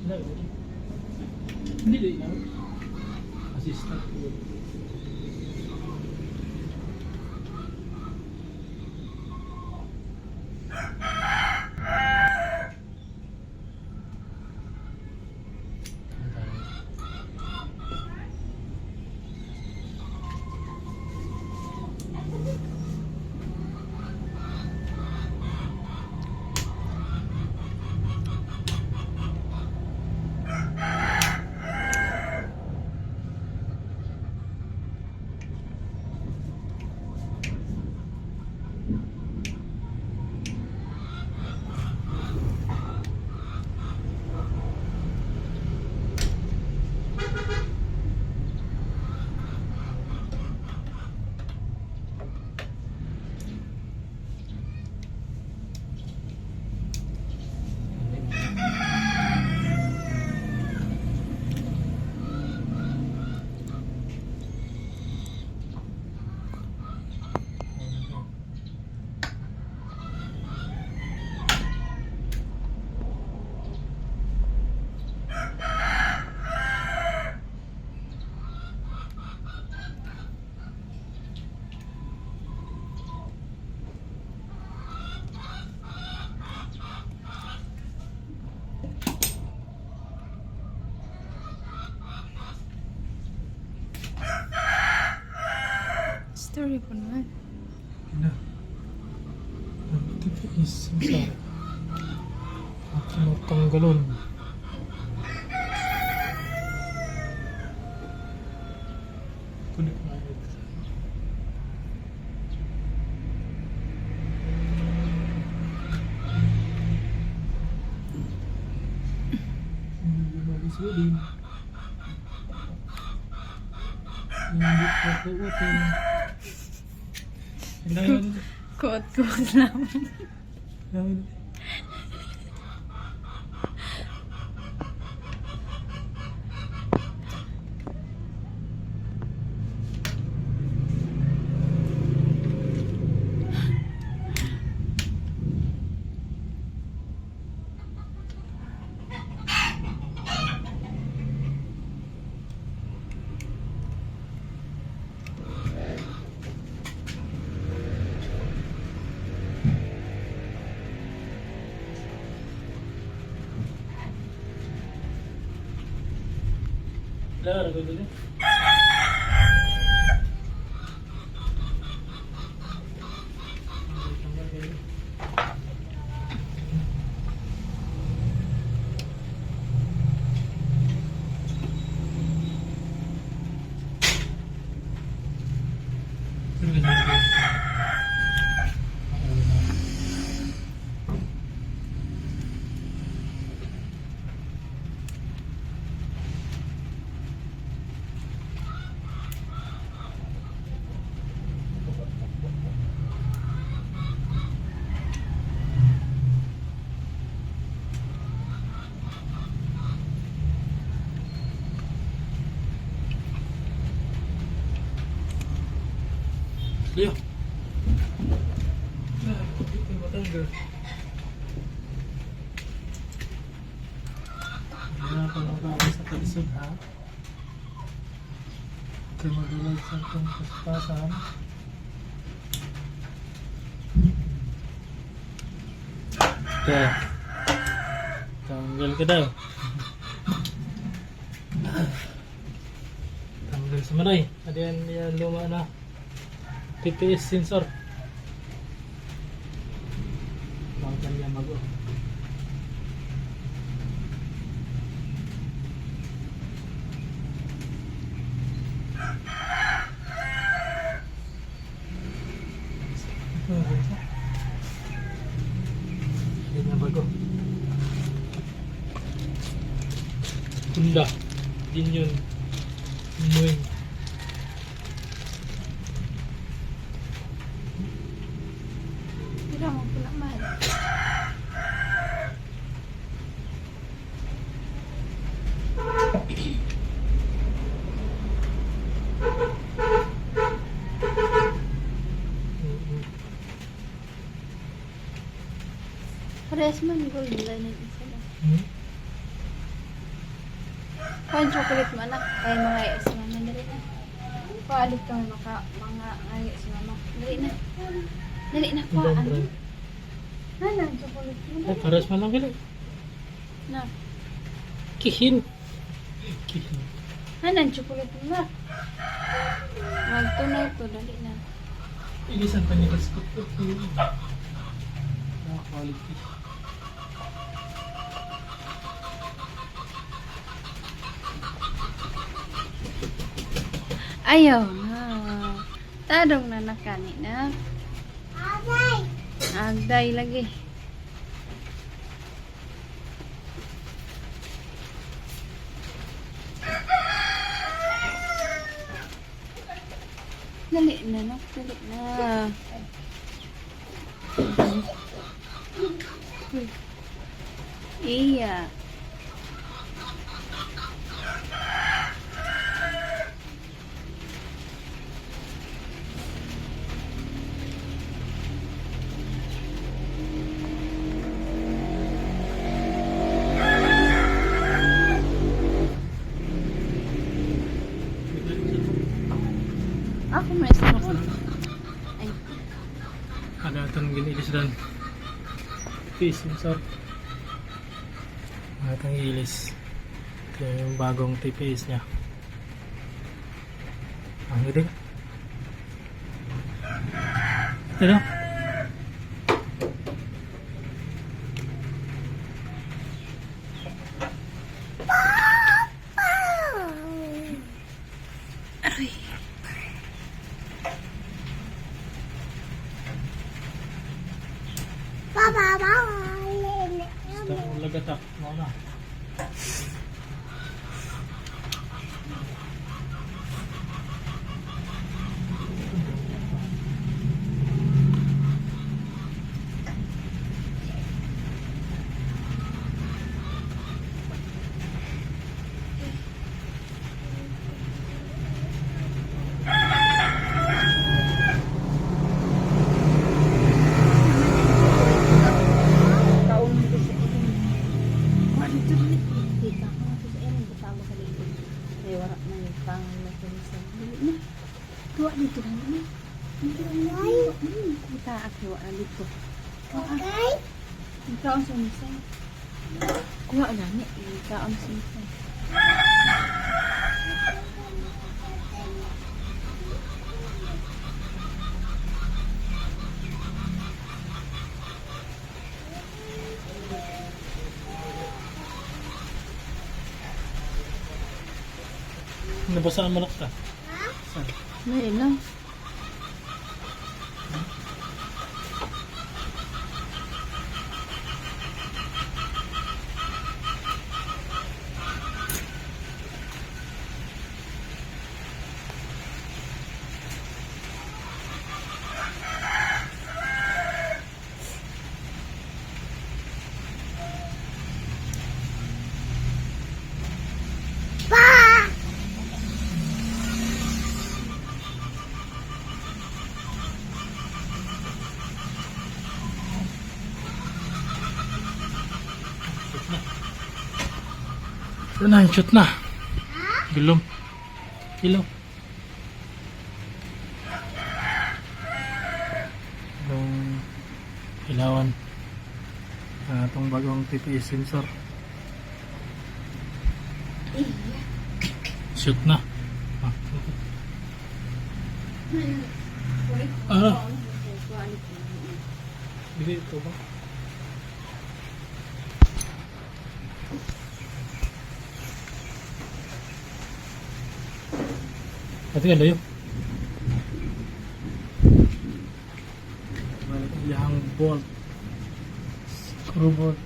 Hindi din lang. Assistant ko. Story po naman. Na. Ang tiis. Ang sarap. At tinatanggalon. Kunik na agad. Hindi mag-isulim. Hindi patuutin. Kuot-kuot lang. Claro, ¿qué tiene? Leo. Ito matanggal. Wala pa magkakaroon sa talisod ha. Kaya magulag sa itong paspasan. Kaya tanggal ka daw. Tanggal sa manay. Ada yan luma na. TPS sensor. Bangkan niya bago. Hindi niya bago. Kunda. Din yun. Muing. Tira mo pula man. Parehas man gold line ng isa lang. Kuan chocolate man na. Kay mga iya si mama dali na. Kualit kami mga iya si mama. Dali na. Dali na Ang kuan. brand. Hanan chocolate mo Ay, paras man lang kila. na. Kihin. Kihin. Hanan chocolate mo na. Magtunaw to dali na. Ilisan pa niya kasi ko. Quality. Ayaw na. Tadong na nakani na. Agday lagi. Dali na, no? Dali na. Iya. Ako may isa ko. Ay, Ada itong ginilis doon. Fish, sir. Ada itong ilis. Ito yung bagong TPS niya. Ang gede. Ito na. aray. Basta ang lagatak. Mau na. Tuwa dito na naman. Kita ako wala dito. Okay. Ikaw ang sumisay. Kuha na ni. Ikaw ang sumisay. Nabasa ang manok ka. Saan? Meron lang. Ito na, yung shoot na. Gulong. Ilaw. Yung ilawan. Itong bagong TPS sensor. Shoot na. Hindi ito ba? Pati ka layo. Yang bolt. Screw bolt.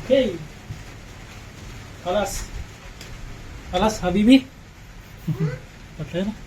Okay. Alas. Alas, Habibi. Patay na.